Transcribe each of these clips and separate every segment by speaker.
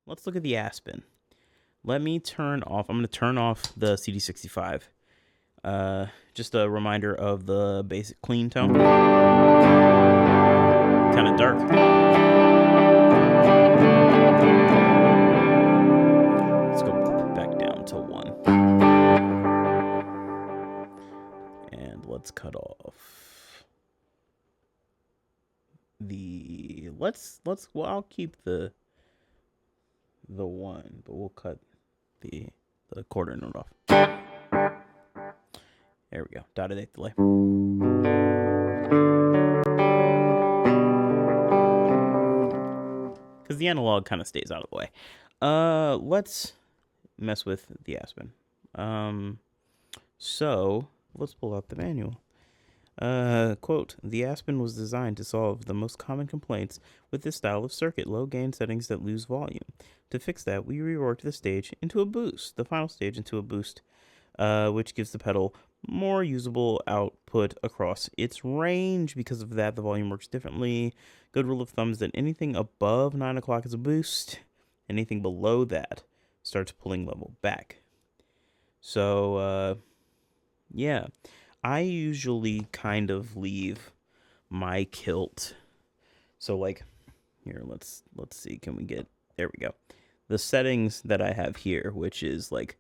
Speaker 1: let's look at the Aspen. Let me turn off, I'm going to turn off the CD65. Just a reminder of the basic clean tone. Kind of dark. Let's go back down to 1. And let's cut off the, well, I'll keep the 1, but we'll cut the quarter note off. There we go. Dotted eighth delay. Because the analog kind of stays out of the way. Let's mess with the Aspen. So let's pull out the manual. Quote, the Aspen was designed to solve the most common complaints with this style of circuit, low gain settings that lose volume. To fix that, we reworked the stage into a boost, the final stage into a boost, which gives the pedal more usable output across its range. Because of that, the volume works differently. Good rule of thumb is that anything above 9 o'clock is a boost. Anything below that starts pulling level back. So, yeah. I usually kind of leave my Kilt. So like here, let's see, can we get, there we go. The settings that I have here, which is like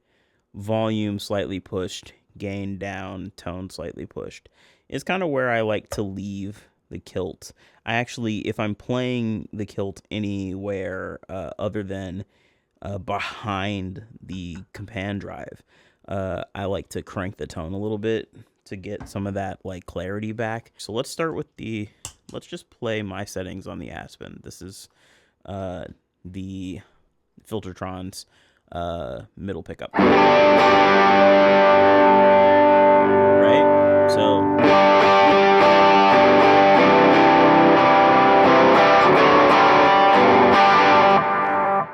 Speaker 1: volume slightly pushed, gain down, tone slightly pushed, is kind of where I like to leave the Kilt. I actually, if I'm playing the Kilt anywhere other than behind the command drive, I like to crank the tone a little bit to get some of that like clarity back. So let's start with let's just play my settings on the Aspen. This is the Filtertron's middle pickup. Right?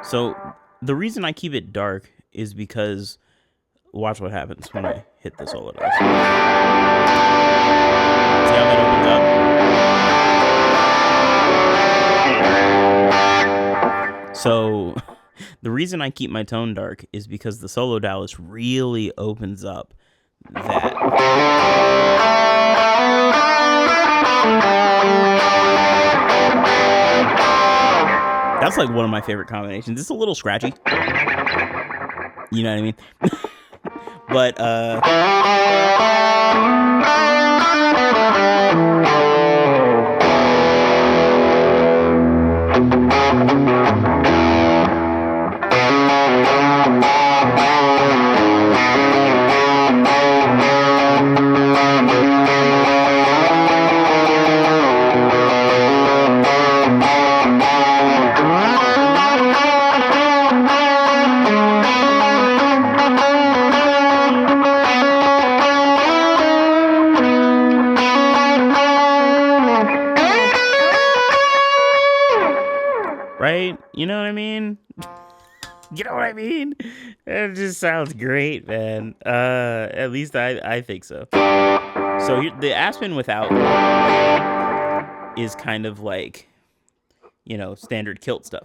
Speaker 1: So the reason I keep it dark is because watch what happens when I hit this all at once. See how that opens up? So the reason I keep my tone dark is because the solo dowelist really opens up that. That's like one of my favorite combinations. It's a little scratchy. You know what I mean? But right? You know what I mean? You know what I mean? It just sounds great, man. At least I think so. So the Aspen without is kind of like, you know, standard Kilt stuff.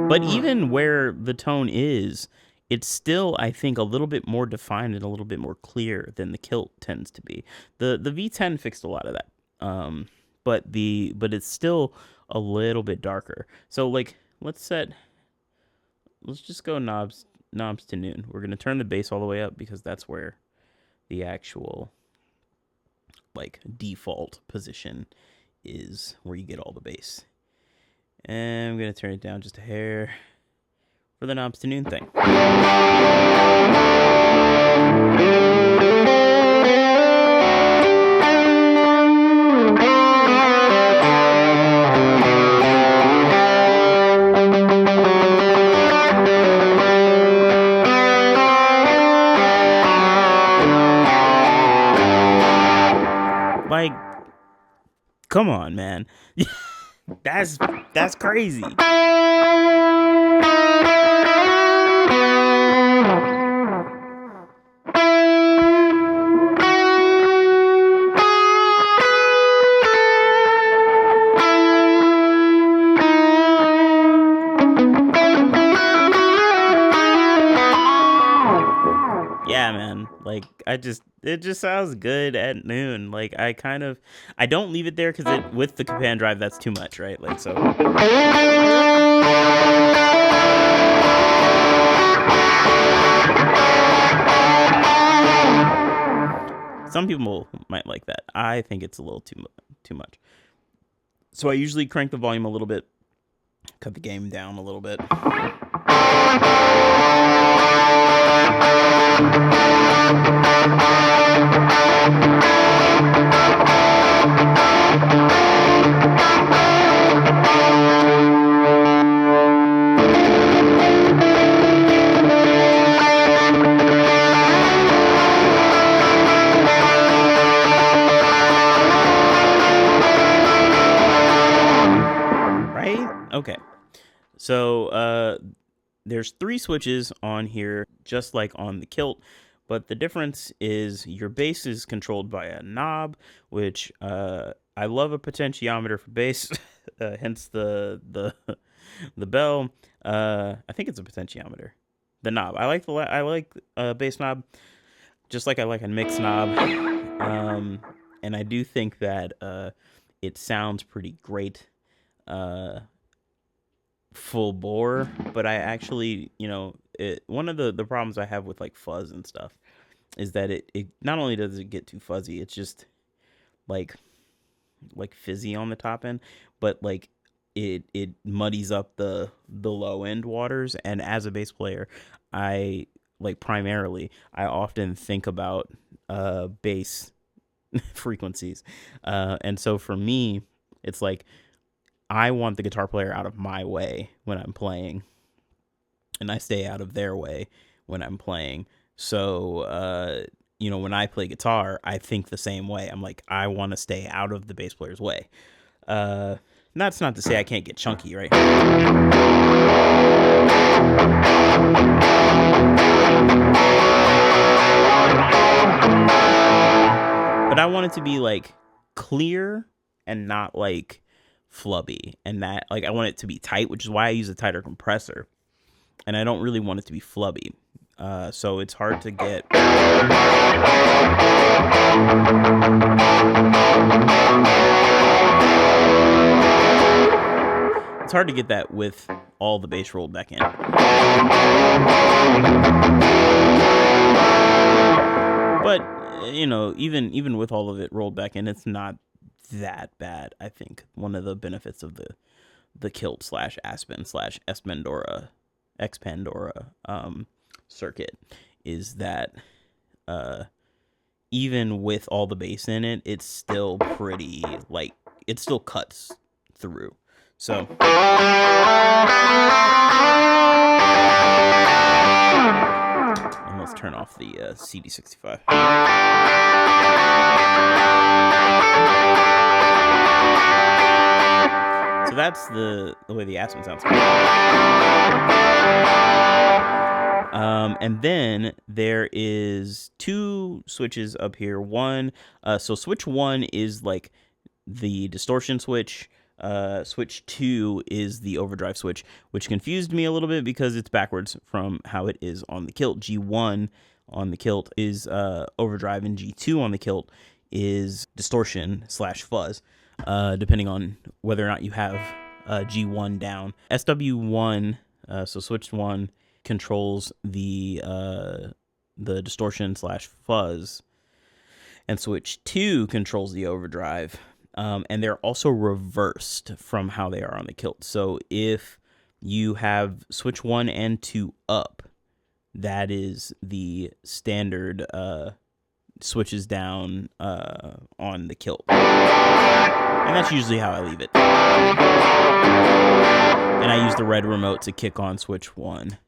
Speaker 1: But even where the tone is, it's still, I think, a little bit more defined and a little bit more clear than the Kilt tends to be. The V10 fixed a lot of that. But it's still a little bit darker. So like let's just go knobs to noon. We're gonna turn the bass all the way up because that's where the actual like default position is, where you get all the bass. And I'm gonna turn it down just a hair for the knobs to noon thing. Like, come on, man. That's crazy. man. Like, it just sounds good at noon. Like, I don't leave it there because with the command drive, that's too much, right? Like, so. Some people might like that. I think it's a little too much. So I usually crank the volume a little bit, cut the gain down a little bit. Okay, so there's 3 switches on here, just like on the Kilt, but the difference is your bass is controlled by a knob, which I love a potentiometer for bass, hence the bell. I think it's a potentiometer. The knob. I like bass knob, just like I like a mix knob, and I do think that it sounds pretty great. Full bore, but I actually, one of the problems I have with like fuzz and stuff is that it not only does it get too fuzzy, it's just like fizzy on the top end, but like it muddies up the low end waters. And as a bass player, I often think about bass frequencies, and so for me, it's like I want the guitar player out of my way when I'm playing, and I stay out of their way when I'm playing. So, when I play guitar, I think the same way. I'm like, I want to stay out of the bass player's way. That's not to say I can't get chunky, right? But I want it to be like clear and not like flubby, and that like I want it to be tight, which is why I use a tighter compressor, and I don't really want it to be flubby, so it's hard to get. It's hard to get that with all the bass rolled back in. But even with all of it rolled back in, it's not that bad. I think one of the benefits of the Kilt / Aspen / Expandora circuit is that even with all the bass in it, it's still pretty, like, it still cuts through. So and let's turn off the CD65. So that's the way the Aspen sounds. And then there is 2 switches up here. One, so switch 1 is like the distortion switch. Switch 2 is the overdrive switch, which confused me a little bit because it's backwards from how it is on the Kilt. G1 on the Kilt is overdrive, and G2 on the Kilt is distortion / fuzz, depending on whether or not you have G1 down. SW1, so switch 1 controls the distortion / fuzz, and switch 2 controls the overdrive. And they're also reversed from how they are on the Kilt. So if you have switch 1 and 2 up, that is the standard switches down on the Kilt. And that's usually how I leave it. And I use the red remote to kick on switch 1.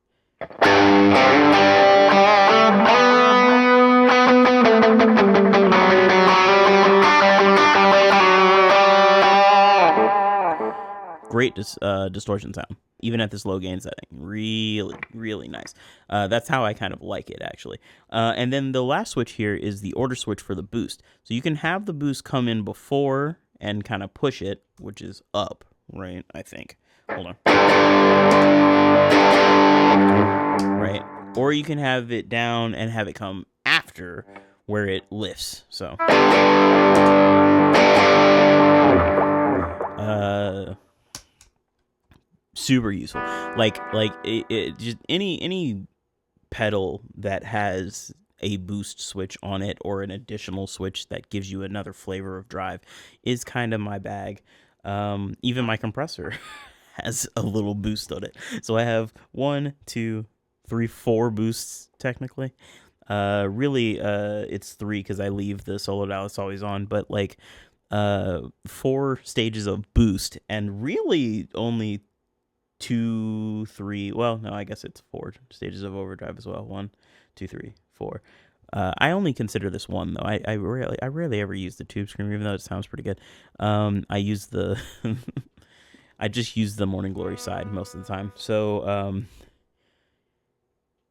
Speaker 1: Great distortion sound, even at this low gain setting. Really, really nice. That's how I kind of like it, actually. And then the last switch here is the order switch for the boost. So you can have the boost come in before and kind of push it, which is up, right? I think. Hold on. Right. Or you can have it down and have it come after after where it lifts. So super useful. Like it just any pedal that has a boost switch on it or an additional switch that gives you another flavor of drive is kind of my bag. Even my compressor has a little boost on it. So I have 1, 2, 3, 4 boosts technically. Really, it's 3 because I leave the solo Dallas always on, but like 4 stages of boost and really only 2, 3. Well, no, I guess it's 4 stages of overdrive as well. 1, 2, 3, 4. I only consider this 1 though. I rarely ever use the tube screamer, even though it sounds pretty good. I use the I just use the Morning Glory side most of the time. So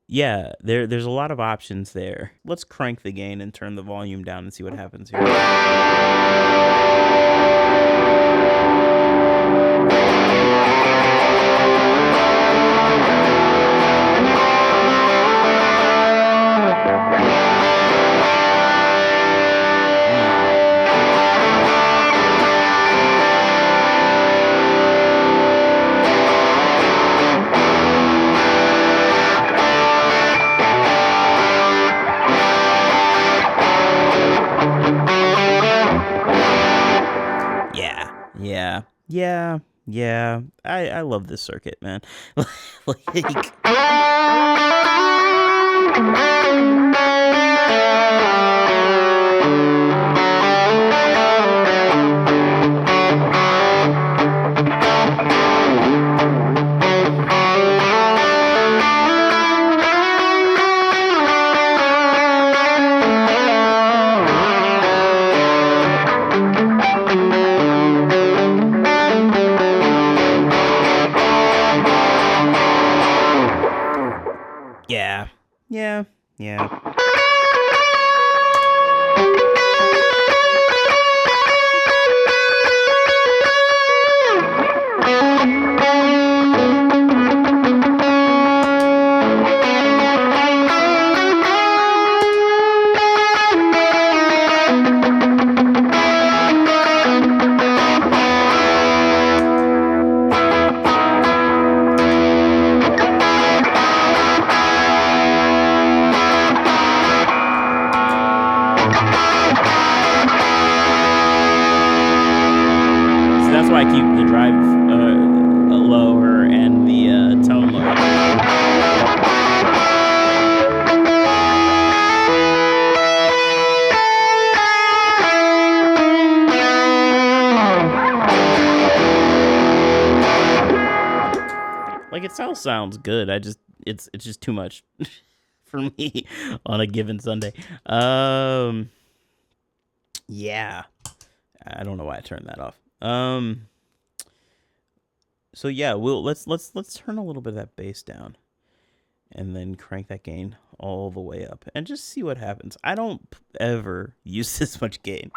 Speaker 1: yeah, there's a lot of options there. Let's crank the gain and turn the volume down and see what happens here. Yeah. I love this circuit, man. Like Yeah. That's why I keep the drive lower and the tone lower. Like, it still sounds good. It's just too much for me on a given Sunday. Yeah. I don't know why I turned that off. So yeah, let's turn a little bit of that bass down and then crank that gain all the way up and just see what happens. I don't ever use this much gain.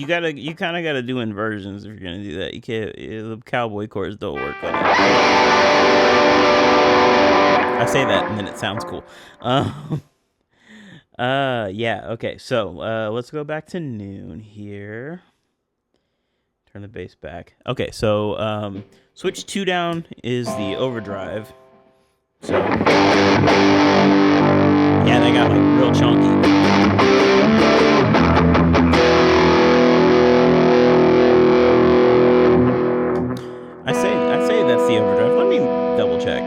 Speaker 1: Yeah, you kind of gotta do inversions if you're gonna do that. You can't. The cowboy chords don't work on it. I say that and then it sounds cool. Yeah. Okay. So let's go back to noon here. Turn the bass back. Okay. So switch 2 down is the overdrive. So yeah, they got like real chunky. I say that's the overdrive. Let me double check.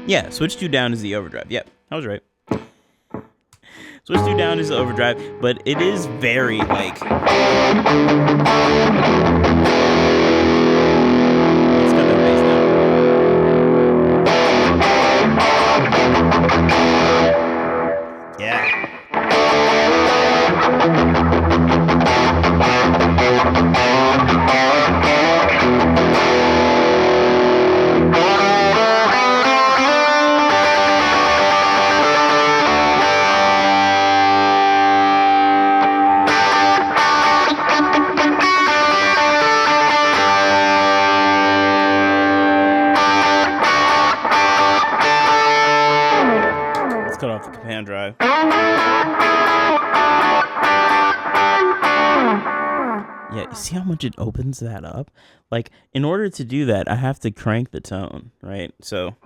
Speaker 1: Yeah, switch 2 down is the overdrive. Yep. I was right. Switch 2 down is overdrive, but it is very like. Let's cut that bass down. Yeah. Let's cut off the command drive. Yeah, you see how much it opens that up? Like, in order to do that, I have to crank the tone, right? So.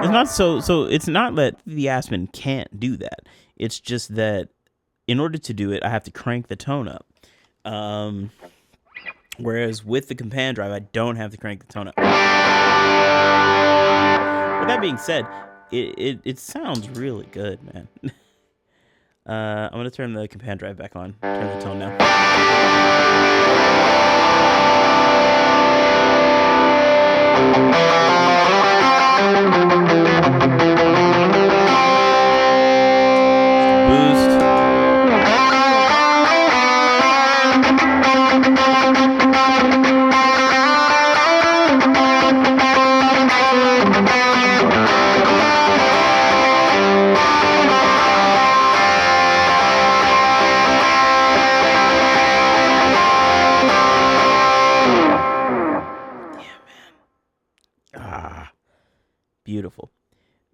Speaker 1: It's not so it's not that the Aspen can't do that. It's just that in order to do it, I have to crank the tone up. Whereas with the command drive, I don't have to crank the tone up. With that being said, it sounds really good, man. I'm gonna turn the command drive back on. Turn the tone down. Boost. Beautiful.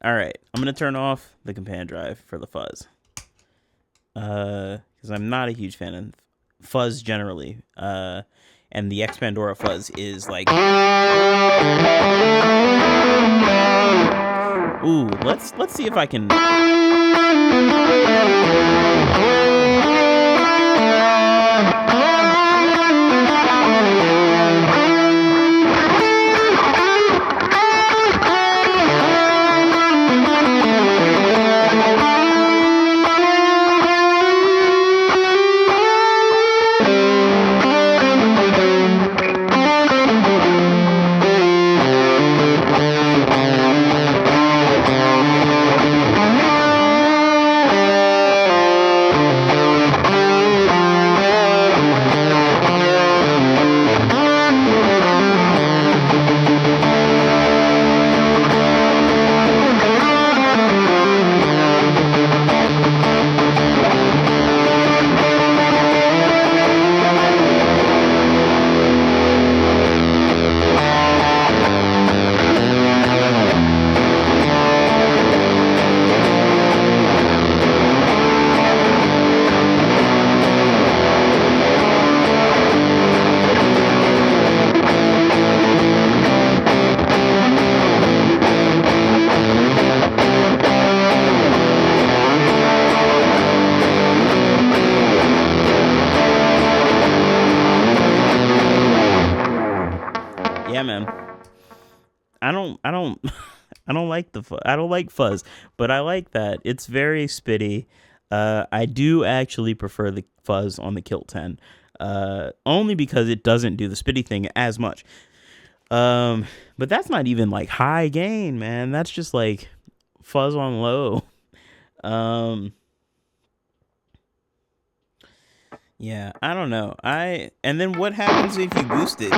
Speaker 1: All right, I'm gonna turn off the command drive for the fuzz, because I'm not a huge fan of fuzz generally. And the Expandora fuzz is like, ooh, let's see if I can. Yeah, man. I don't like fuzz, but I like that. It's very spitty. I do actually prefer the fuzz on the Kilt 10. Only because it doesn't do the spitty thing as much. But that's not even like high gain, man. That's just like fuzz on low. Yeah, I don't know. And then what happens if you boost it?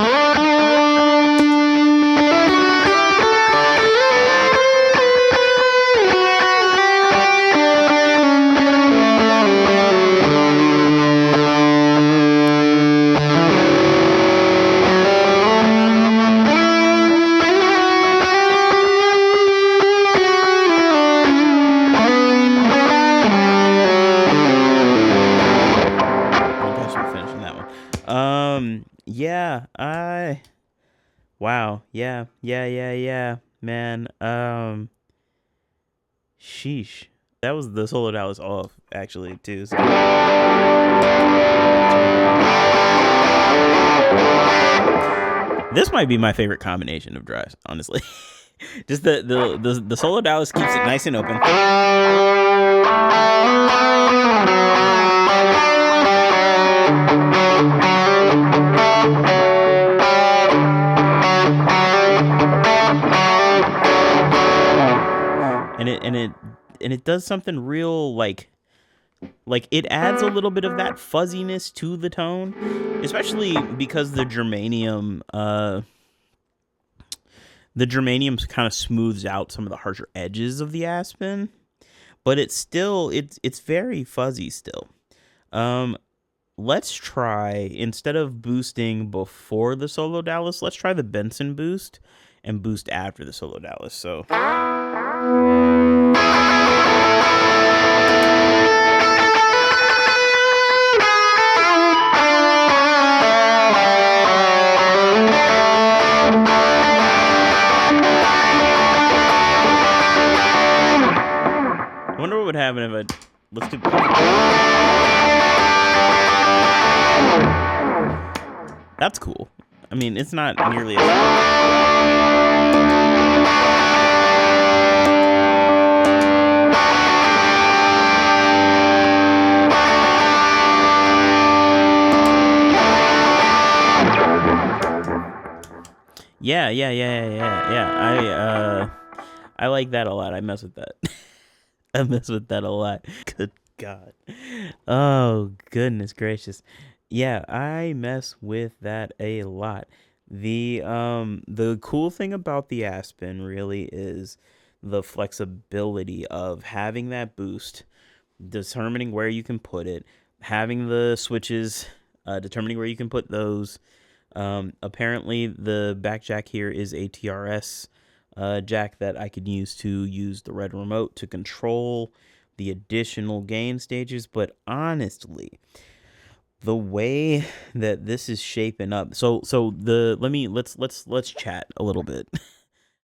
Speaker 1: Yeah, wow, yeah, man, sheesh, that was the solo that was off, actually, too, so. This might be my favorite combination of drives, honestly. Just the solo Dallas keeps it nice and open. And it does something real, like it adds a little bit of that fuzziness to the tone, especially because the germanium kind of smooths out some of the harsher edges of the Aspen, but it's very fuzzy still. Let's try, instead of boosting before the solo Dallas, let's try the Benson boost and boost after the solo Dallas. So I wonder what would happen if let's do. That's cool. I mean, it's not nearly as. Yeah. I like that a lot. I mess with that. I mess with that a lot. Good God. Oh, goodness gracious. Yeah, I mess with that a lot. The cool thing about the Aspen really is the flexibility of having that boost, determining where you can put it, having the switches, determining where you can put those. Apparently the back jack here is a TRS jack that I could use the red remote to control the additional gain stages, but honestly, the way that this is shaping up, let's chat a little bit.